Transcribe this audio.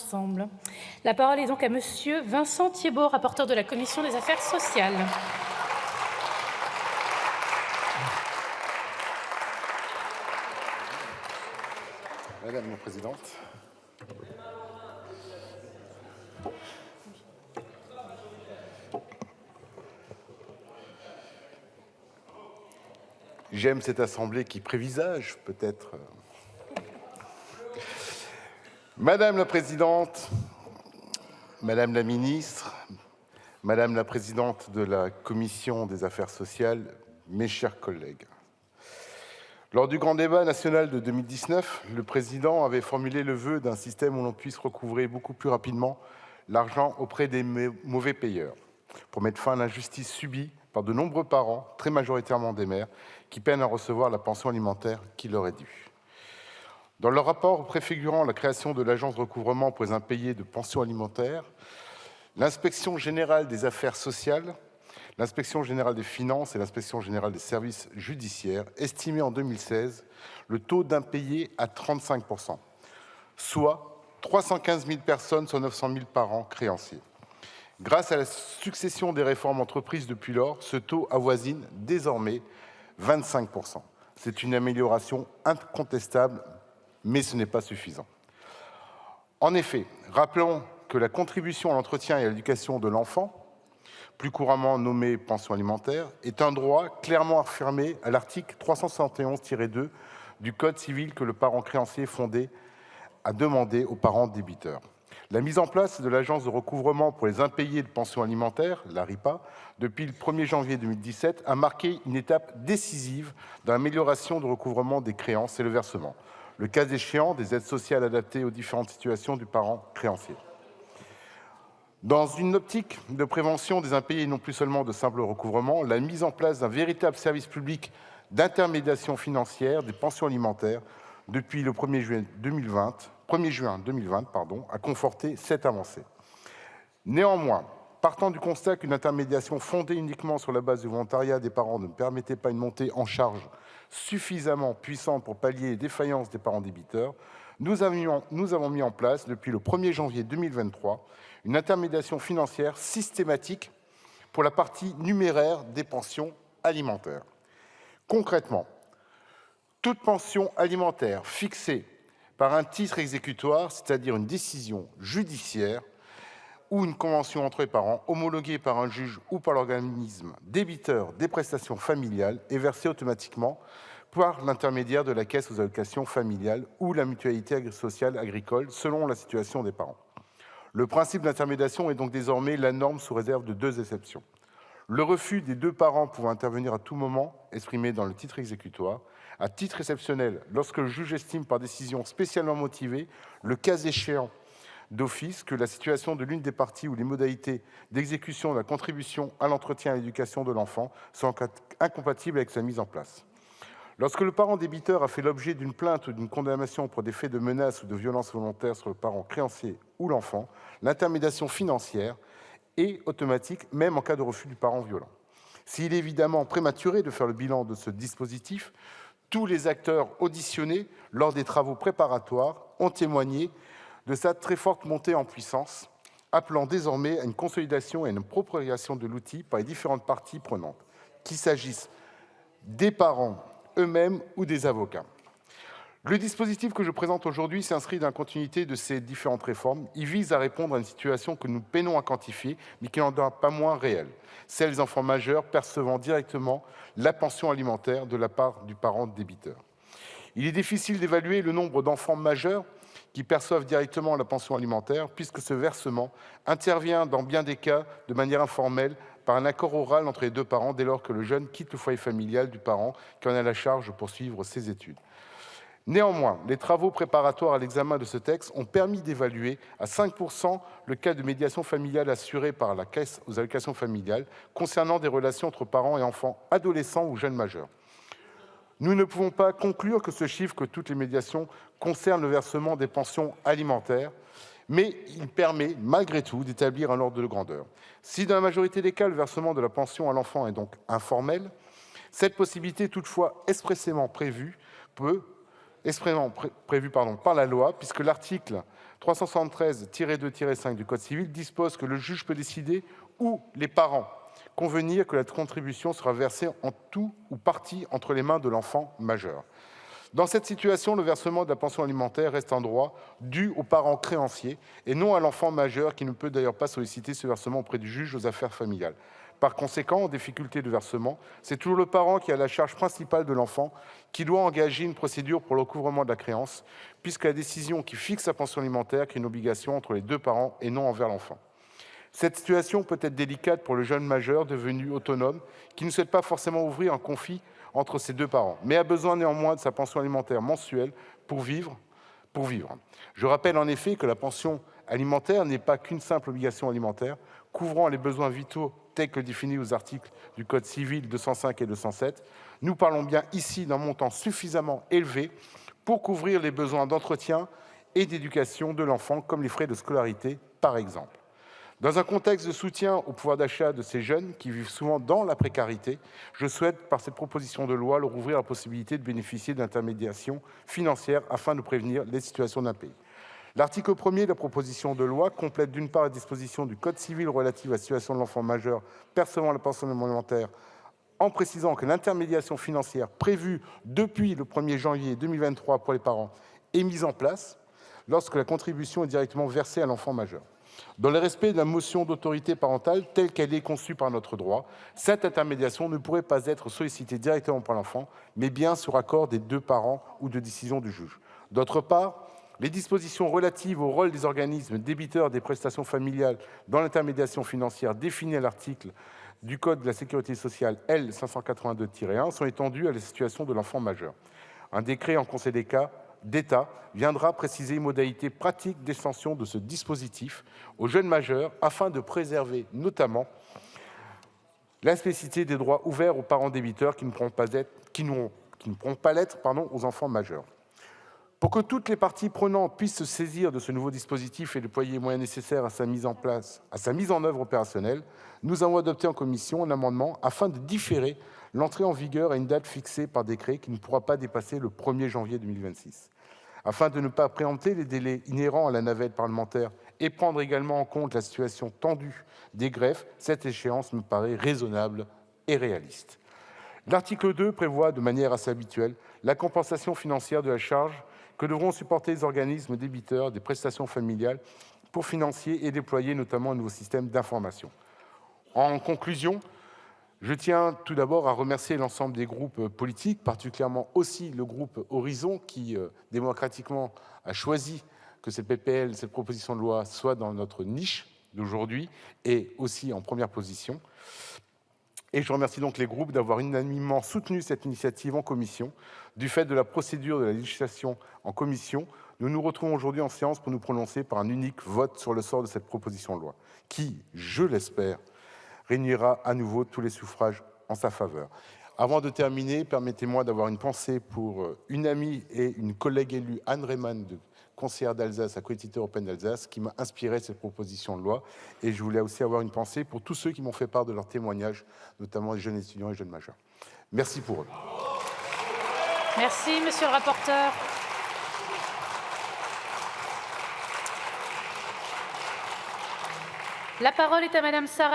ensemble. La parole est donc à Monsieur Vincent Thiébaut, rapporteur de la Commission des affaires sociales. Madame la Présidente. J'aime cette assemblée qui prévisage, peut-être. Madame la Présidente, Madame la Ministre, Madame la Présidente de la Commission des affaires sociales, mes chers collègues. Lors du grand débat national de 2019, le Président avait formulé le vœu d'un système où l'on puisse recouvrer beaucoup plus rapidement l'argent auprès des mauvais payeurs, pour mettre fin à l'injustice subie par de nombreux parents, très majoritairement des mères, qui peinent à recevoir la pension alimentaire qui leur est due. Dans leur rapport préfigurant la création de l'agence de recouvrement pour les impayés de pensions alimentaires, l'Inspection générale des affaires sociales, l'Inspection générale des finances et l'Inspection générale des services judiciaires estimaient en 2016 le taux d'impayés à 35%, soit 315 000 personnes sur 900 000 parents créanciers. Grâce à la succession des réformes entreprises depuis lors, ce taux avoisine désormais 25%. C'est une amélioration incontestable, mais ce n'est pas suffisant. En effet, rappelons que la contribution à l'entretien et à l'éducation de l'enfant, plus couramment nommée pension alimentaire, est un droit clairement affirmé à l'article 371-2 du Code civil que le parent créancier est fondé à demander aux parents débiteurs. La mise en place de l'agence de recouvrement pour les impayés de pensions alimentaires, l'ARIPA, depuis le 1er janvier 2017, a marqué une étape décisive dans l'amélioration du recouvrement des créances et le versement, le cas échéant des aides sociales adaptées aux différentes situations du parent créancier. Dans une optique de prévention des impayés et non plus seulement de simple recouvrement, la mise en place d'un véritable service public d'intermédiation financière des pensions alimentaires depuis le 1er juin 2020 a conforté cette avancée. Néanmoins, partant du constat qu'une intermédiation fondée uniquement sur la base du volontariat des parents ne permettait pas une montée en charge suffisamment puissante pour pallier les défaillances des parents débiteurs, nous avons mis en place, depuis le 1er janvier 2023, une intermédiation financière systématique pour la partie numéraire des pensions alimentaires. Concrètement, toute pension alimentaire fixée par un titre exécutoire, c'est-à-dire une décision judiciaire ou une convention entre les parents, homologuée par un juge ou par l'organisme débiteur des prestations familiales, est versée automatiquement par l'intermédiaire de la caisse aux allocations familiales ou la mutualité sociale agricole, selon la situation des parents. Le principe d'intermédiation est donc désormais la norme sous réserve de 2 exceptions. Le refus des 2 parents pouvant intervenir à tout moment, exprimé dans le titre exécutoire, à titre exceptionnel, lorsque le juge estime par décision spécialement motivée, le cas échéant d'office, que la situation de l'une des parties ou les modalités d'exécution de la contribution à l'entretien et à l'éducation de l'enfant sont incompatibles avec sa mise en place. Lorsque le parent débiteur a fait l'objet d'une plainte ou d'une condamnation pour des faits de menace ou de violence volontaire sur le parent créancier ou l'enfant, l'intermédiation financière est automatique, même en cas de refus du parent violent. S'il est évidemment prématuré de faire le bilan de ce dispositif, tous les acteurs auditionnés lors des travaux préparatoires ont témoigné de sa très forte montée en puissance, appelant désormais à une consolidation et à une appropriation de l'outil par les différentes parties prenantes, qu'il s'agisse des parents eux-mêmes ou des avocats. Le dispositif que je présente aujourd'hui s'inscrit dans la continuité de ces différentes réformes. Il vise à répondre à une situation que nous peinons à quantifier, mais qui n'en demeure pas moins réelle, celle des enfants majeurs percevant directement la pension alimentaire de la part du parent débiteur. Il est difficile d'évaluer le nombre d'enfants majeurs qui perçoivent directement la pension alimentaire, puisque ce versement intervient dans bien des cas de manière informelle par un accord oral entre les 2 parents dès lors que le jeune quitte le foyer familial du parent qui en a la charge pour suivre ses études. Néanmoins, les travaux préparatoires à l'examen de ce texte ont permis d'évaluer à 5% le cas de médiation familiale assurée par la Caisse aux allocations familiales concernant des relations entre parents et enfants adolescents ou jeunes majeurs. Nous ne pouvons pas conclure que ce chiffre, que toutes les médiations concernent le versement des pensions alimentaires, mais il permet malgré tout d'établir un ordre de grandeur. Si dans la majorité des cas, le versement de la pension à l'enfant est donc informel, cette possibilité est toutefois expressément prévue par la loi, puisque l'article 373-2-5 du Code civil dispose que le juge peut décider, ou les parents convenir, que la contribution sera versée en tout ou partie entre les mains de l'enfant majeur. Dans cette situation, le versement de la pension alimentaire reste un droit dû aux parents créanciers et non à l'enfant majeur, qui ne peut d'ailleurs pas solliciter ce versement auprès du juge aux affaires familiales. Par conséquent, en difficulté de versement, c'est toujours le parent qui a la charge principale de l'enfant qui doit engager une procédure pour le recouvrement de la créance, puisque la décision qui fixe la pension alimentaire est une obligation entre les deux parents et non envers l'enfant. Cette situation peut être délicate pour le jeune majeur devenu autonome qui ne souhaite pas forcément ouvrir un conflit entre ses deux parents, mais a besoin néanmoins de sa pension alimentaire mensuelle pour vivre. Je rappelle en effet que la pension alimentaire n'est pas qu'une simple obligation alimentaire, couvrant les besoins vitaux tels que définis aux articles du Code civil 205 et 207. Nous parlons bien ici d'un montant suffisamment élevé pour couvrir les besoins d'entretien et d'éducation de l'enfant, comme les frais de scolarité, par exemple. Dans un contexte de soutien au pouvoir d'achat de ces jeunes qui vivent souvent dans la précarité, je souhaite, par cette proposition de loi, leur ouvrir la possibilité de bénéficier d'intermédiation financière afin de prévenir les situations d'impayés. L'article 1er de la proposition de loi complète d'une part les dispositions du Code civil relatives à la situation de l'enfant majeur percevant la pension alimentaire en précisant que l'intermédiation financière prévue depuis le 1er janvier 2023 pour les parents est mise en place lorsque la contribution est directement versée à l'enfant majeur. Dans le respect de la notion d'autorité parentale telle qu'elle est conçue par notre droit, cette intermédiation ne pourrait pas être sollicitée directement par l'enfant, mais bien sur accord des deux parents ou de décision du juge. D'autre part, les dispositions relatives au rôle des organismes débiteurs des prestations familiales dans l'intermédiation financière définies à l'article du Code de la sécurité sociale L. 582-1 sont étendues à la situation de l'enfant majeur. Un décret en Conseil d'État viendra préciser les modalités pratiques d'extension de ce dispositif aux jeunes majeurs afin de préserver notamment la spécificité des droits ouverts aux parents débiteurs qui ne pourront pas l'être aux enfants majeurs. Pour que toutes les parties prenantes puissent se saisir de ce nouveau dispositif et déployer les moyens nécessaires à sa mise en œuvre opérationnelle, nous avons adopté en commission un amendement afin de différer l'entrée en vigueur à une date fixée par décret qui ne pourra pas dépasser le 1er janvier 2026. Afin de ne pas préempter les délais inhérents à la navette parlementaire et prendre également en compte la situation tendue des greffes, cette échéance me paraît raisonnable et réaliste. L'article 2 prévoit, de manière assez habituelle, la compensation financière de la charge que devront supporter les organismes débiteurs des prestations familiales pour financer et déployer notamment un nouveau système d'information. En conclusion, je tiens tout d'abord à remercier l'ensemble des groupes politiques, particulièrement aussi le groupe Horizon, qui démocratiquement a choisi que cette proposition de loi, soit dans notre niche d'aujourd'hui et aussi en première position. Et je remercie donc les groupes d'avoir unanimement soutenu cette initiative en commission. Du fait de la procédure de la législation en commission, nous nous retrouvons aujourd'hui en séance pour nous prononcer par un unique vote sur le sort de cette proposition de loi, qui, je l'espère, réunira à nouveau tous les suffrages en sa faveur. Avant de terminer, permettez-moi d'avoir une pensée pour une amie et une collègue élue, Anne Reymann, conseillère d'Alsace à Collectivité européenne d'Alsace, qui m'a inspiré cette proposition de loi. Et je voulais aussi avoir une pensée pour tous ceux qui m'ont fait part de leurs témoignages, notamment les jeunes étudiants et jeunes majeurs. Merci pour eux. Merci, monsieur le rapporteur. La parole est à madame Sarah